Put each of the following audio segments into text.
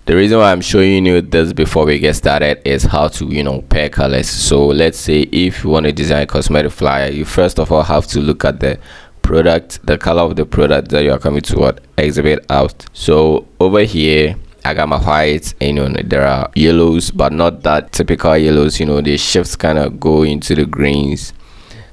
The reason why I'm showing you this before we get started is how to pair colors. So let's say if you want to design a cosmetic flyer, you first of all have to look at the product, the color of the product that you are coming to exhibit out. So over here I got my whites, and there are yellows, but not that typical yellows. The shifts kind of go into the greens.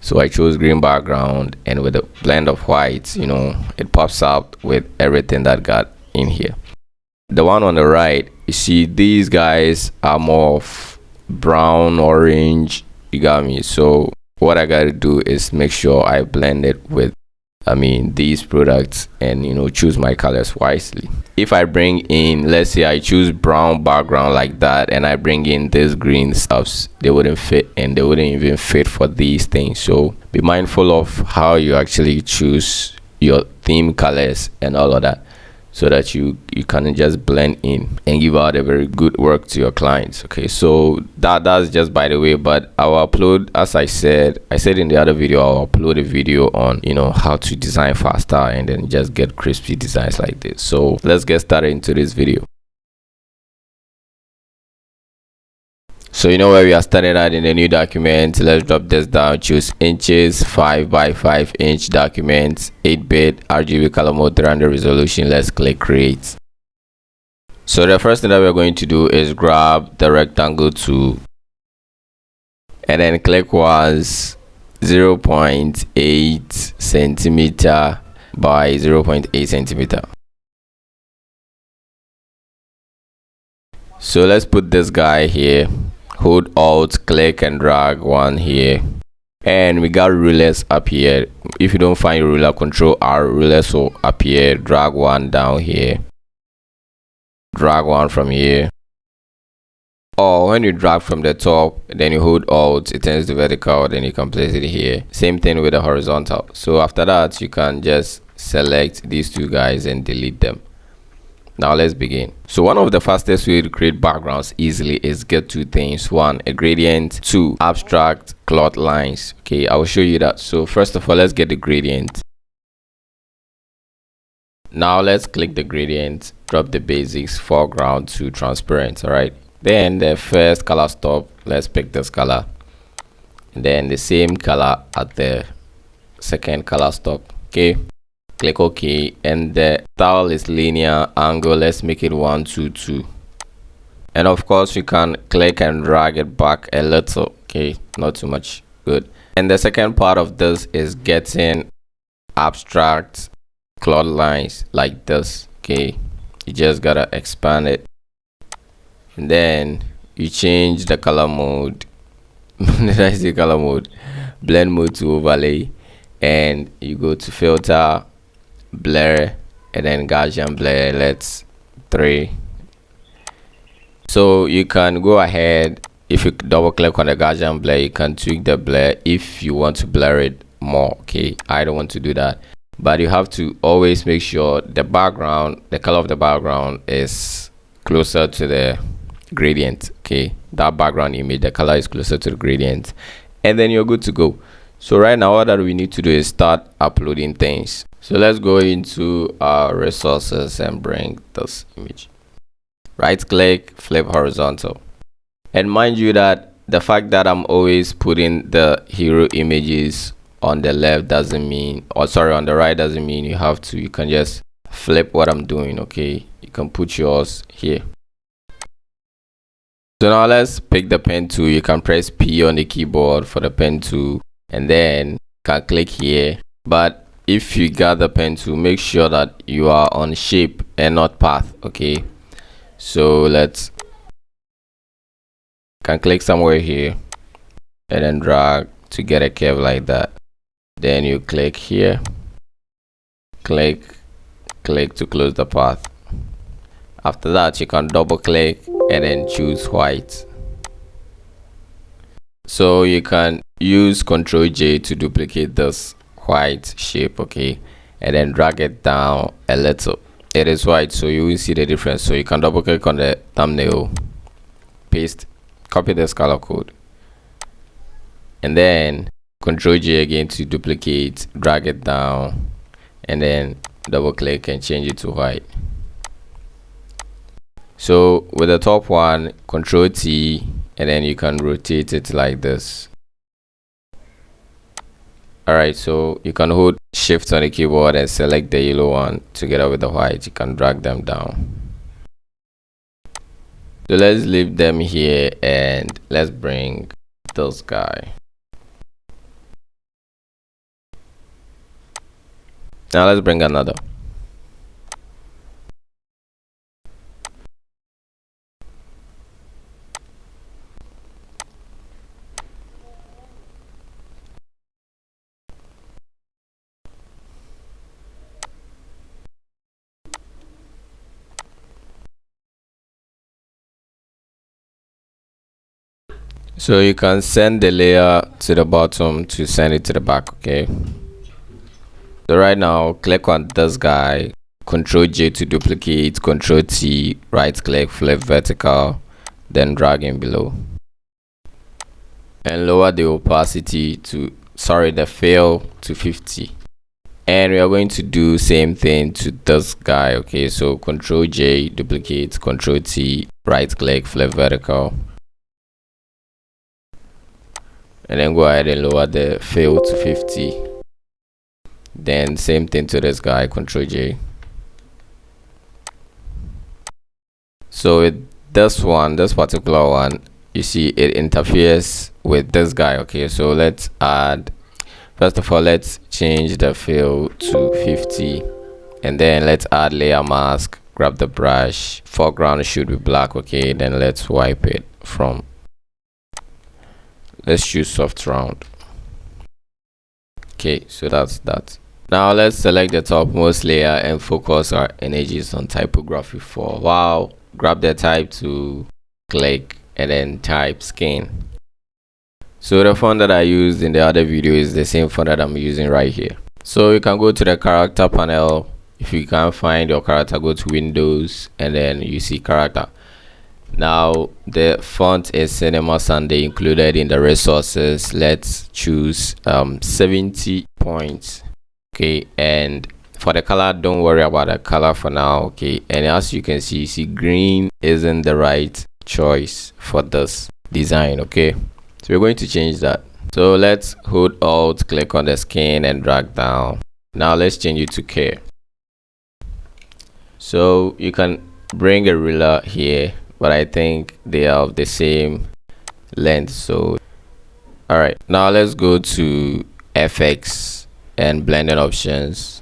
So I chose green background, and with a blend of whites, it pops out with everything that got in here. The one on the right, you see these guys are more of brown, orange, you got me. So what I gotta do is make sure I blend it with these products, and choose my colors wisely. If I bring in, let's say I choose brown background like that, and I bring in this green stuffs, they wouldn't fit, and they wouldn't even fit for these things. So be mindful of how you actually choose your theme colors and all of that, so that you can just blend in and give out a very good work to your clients. Okay, so that's just by the way, but I'll upload, as I said in the other video, I'll upload a video on how to design faster and then just get crispy designs like this. So let's get started into this video. So where we are starting at in the new document. Let's drop this down, choose inches, 5 by 5 inch document, 8-bit RGB color mode, 300 resolution. Let's click create. So the first thing that we're going to do is grab the rectangle tool and then click once, 0.8 centimeter by 0.8 centimeter. So let's put this guy here. Hold Alt, click and drag one here, and we got rulers up here. If you don't find your ruler, Control R, rulers will appear. Drag one down here, drag one from here, or when you drag from the top, then you hold Alt, it turns to vertical, then you can place it here. Same thing with the horizontal. So after that, you can just select these two guys and delete them. Now let's begin. So one of the fastest way to create backgrounds easily is get two things: one, a gradient; two, abstract cloth lines. Okay, I will show you that. So first of all, let's get the gradient. Now let's click the gradient, drop the basics, foreground to transparent. All right, then the first color stop, let's pick this color, and then the same color at the second color stop. Okay, click OK, and the style is linear angle. Let's make it 1 2 2, and of course you can click and drag it back a little. Okay, not too much. Good. And the second part of this is getting abstract cloth lines like this. Okay, you just gotta expand it, and then you change the color mode. Did I say color mode? Blend mode to overlay, and you go to filter, blur, and then Gaussian blur. Let's 3. So you can go ahead, if you double click on the Gaussian blur, you can tweak the blur if you want to blur it more. Okay, I don't want to do that, but you have to always make sure the background, the color of the background is closer to the gradient. Okay, that background image, the color is closer to the gradient, and then you're good to go. So right now all that we need to do is start uploading things. So let's go into our resources and bring this image. Right click, flip horizontal. And mind you that the fact that I'm always putting the hero images on the left doesn't mean, or sorry, on the right doesn't mean you have to. You can just flip what I'm doing. Okay, you can put yours here. So now let's pick the pen tool. You can press P on the keyboard for the pen tool, and then you can click here. But if you got the pen tool, make sure that you are on shape and not path. Okay, so let's can click somewhere here and then drag to get a curve like that. Then you click here, click to close the path. After that, you can double click and then choose white. So you can use Ctrl J to duplicate this white shape. Okay, and then drag it down a little. It is white, so you will see the difference. So you can double click on the thumbnail, paste, copy this color code, and then Ctrl J again to duplicate, drag it down, and then double click and change it to white. So with the top one, Control T, and then you can rotate it like this. Alright, so you can hold shift on the keyboard and select the yellow one together with the white. You can drag them down. So let's leave them here and let's bring this guy. Now let's bring another. So you can send the layer to the bottom to send it to the back, okay? So right now, click on this guy, Control J to duplicate, Control T, right click, flip vertical, then drag in below. And lower the opacity to, the fill to 50. And we are going to do same thing to this guy, okay? So Control J, duplicate, Control T, right click, flip vertical. And then go ahead and lower the fill to 50. Then same thing to this guy, Control J. So with this one, this particular one, you see it interferes with this guy, okay? So let's add, first of all, let's change the fill to 50, and then let's add layer mask. Grab the brush, foreground should be black, okay? Then let's wipe it from, let's choose soft round. Okay, so that's that. Now let's select the topmost layer and focus our energies on typography for a while. Grab the type to click and then type skin. So the font that I used in the other video is the same font that I'm using right here. So you can go to the character panel. If you can't find your character, go to Windows and then you see character. Now the font is Cinema Sunday included in the resources. Let's choose 70 points, okay? And for the color, don't worry about the color for now, okay? And as you can see, green isn't the right choice for this design, okay? So we're going to change that. So let's hold Alt, click on the skin and drag down. Now let's change it to care. So you can bring a ruler here, but I think they are of the same length. So all right, now let's go to FX and blending options.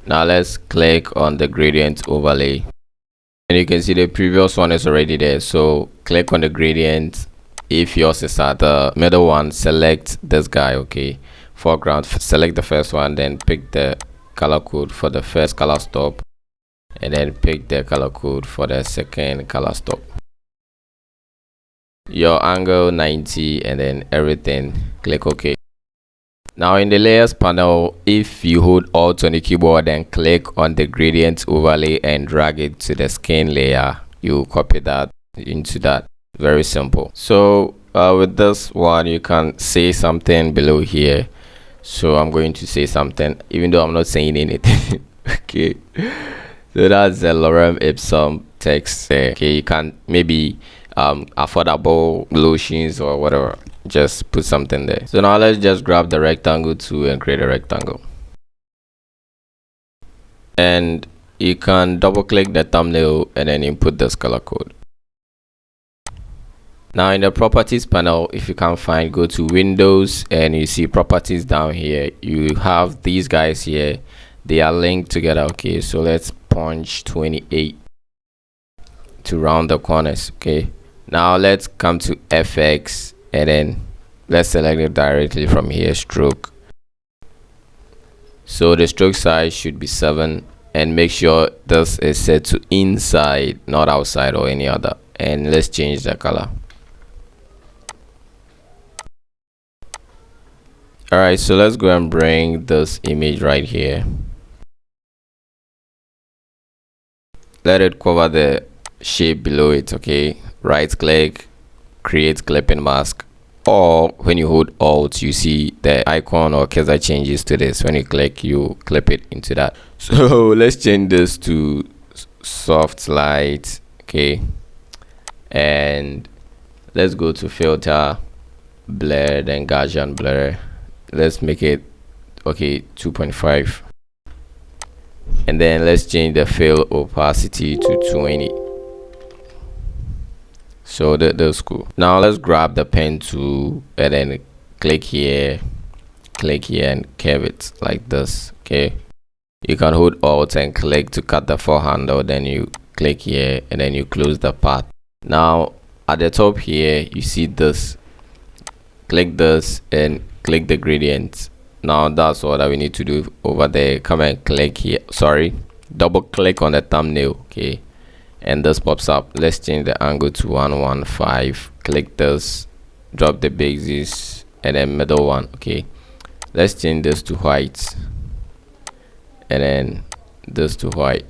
Now let's click on the gradient overlay, and you can see the previous one is already there. So click on the gradient. If yours is at the middle one, select this guy, okay? Foreground, select the first one, then pick the color code for the first color stop, and then pick the color code for the second color stop. Your angle 90, and then everything, click OK. Now in the layers panel, if you hold Alt on the keyboard and click on the gradient overlay and drag it to the skin layer, you copy that into that. Very simple. So with this one, you can say something below here. So I'm going to say something even though I'm not saying anything. Okay, so that's the lorem ipsum text there. Okay, you can maybe affordable lotions or whatever, just put something there. So now let's just grab the rectangle tool and create a rectangle, and you can double click the thumbnail and then input this color code. Now in the properties panel, if you can't find, go to Windows and you see properties down here. You have these guys here, they are linked together, okay? So let's punch 28 to round the corners, okay? Now let's come to FX and then let's select it directly from here, stroke. So the stroke size should be 7, and make sure this is set to inside, not outside or any other. And let's change the color. All right, so let's go and bring this image right here. Let it cover the shape below it, okay? Right click, create clipping mask, or when you hold Alt, you see the icon or cursor changes to this. When you click, you clip it into that. So let's change this to soft light, okay, and let's go to filter, blur, then Gaussian blur. Let's make it 2.5, and then let's change the fill opacity to 20. So that's cool. Now let's grab the pen tool and then click here, and curve it like this. Okay, you can hold Alt and click to cut the forehand, or then you click here and then you close the path. Now at the top here you see this, click this and click the gradient. Now that's all that we need to do over there. Come and click here, double click on the thumbnail, okay, and this pops up. Let's change the angle to 115. Click this, drop the basis, and then middle one. Okay, let's change this to white, and then this to white.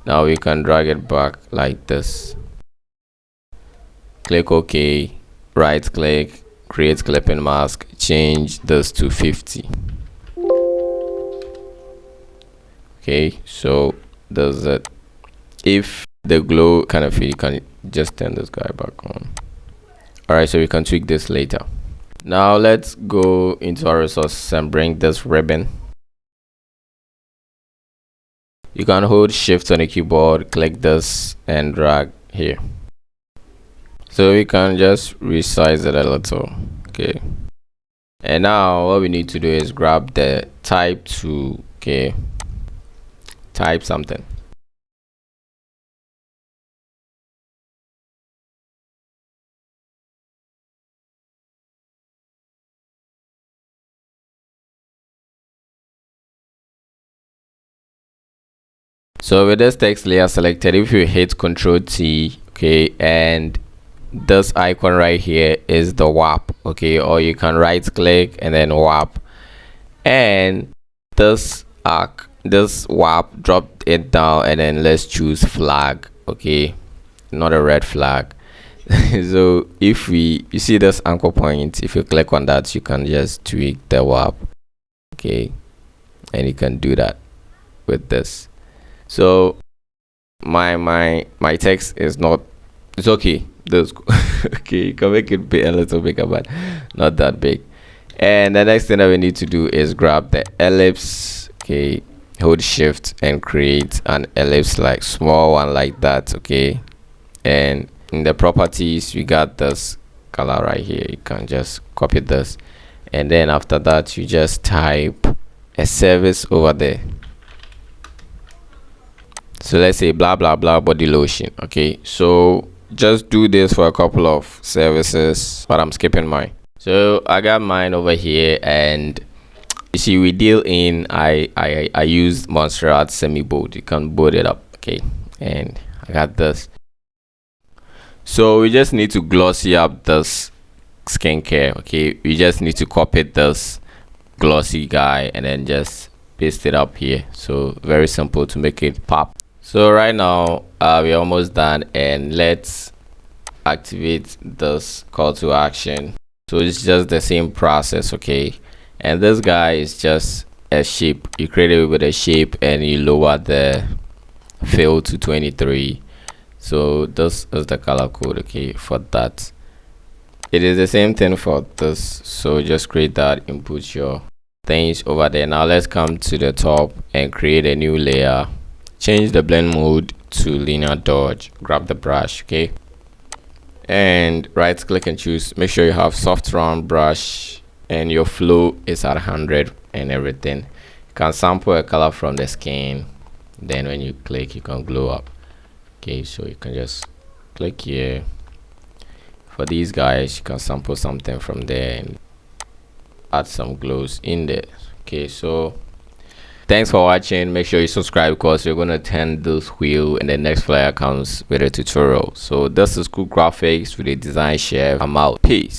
Now we can drag it back like this. Click OK, right click, create clipping mask, change this to 50. Okay, so does it. If the glow kind of feel, you can just turn this guy back on. Alright, so we can tweak this later. Now let's go into our resources and bring this ribbon. You can hold shift on the keyboard, click this and drag here. So we can just resize it a little. Okay, and now what we need to do is grab the type tool. Okay, type something. So with this text layer selected, if you hit Ctrl T, okay, and this icon right here is the warp, okay, or you can right click and then warp, and this warp, drop it down, and then let's choose flag, okay, not a red flag. So if you see this anchor point, if you click on that, you can just tweak the warp, okay, and you can do that with this. So my text is not, it's okay, this okay, you can make it a little bigger, but not that big. And the next thing that we need to do is grab the ellipse, okay, hold shift and create an ellipse, like small one like that, okay. And in the properties we got this color right here, you can just copy this, and then after that you just type a service over there. So let's say blah blah blah body lotion, okay. So just do this for a couple of services, but I'm skipping mine. So I got mine over here, and you see we deal in, I used Montserrat semi bold. You can bold it up, okay, and I got this. So we just need to glossy up this skincare, okay. We just need to copy this glossy guy and then just paste it up here. So very simple to make it pop. So right now we're almost done, and let's activate this call to action. So it's just the same process, okay, and this guy is just a shape. You create it with a shape and you lower the fill to 23. So this is the color code, okay, for that. It is the same thing for this, so just create that, input your things over there. Now let's come to the top and create a new layer. Change the blend mode to linear dodge, grab the brush, okay, and right click and choose, make sure you have soft round brush and your flow is at 100 and everything. You can sample a color from the skin, then when you click you can glow up, okay. So you can just click here. For these guys you can sample something from there and add some glows in there, okay. So thanks for watching. Make sure you subscribe, because you're going to turn this wheel and the next flyer comes with a tutorial. So this is Cool Graphics with a design chef. I'm out. Peace.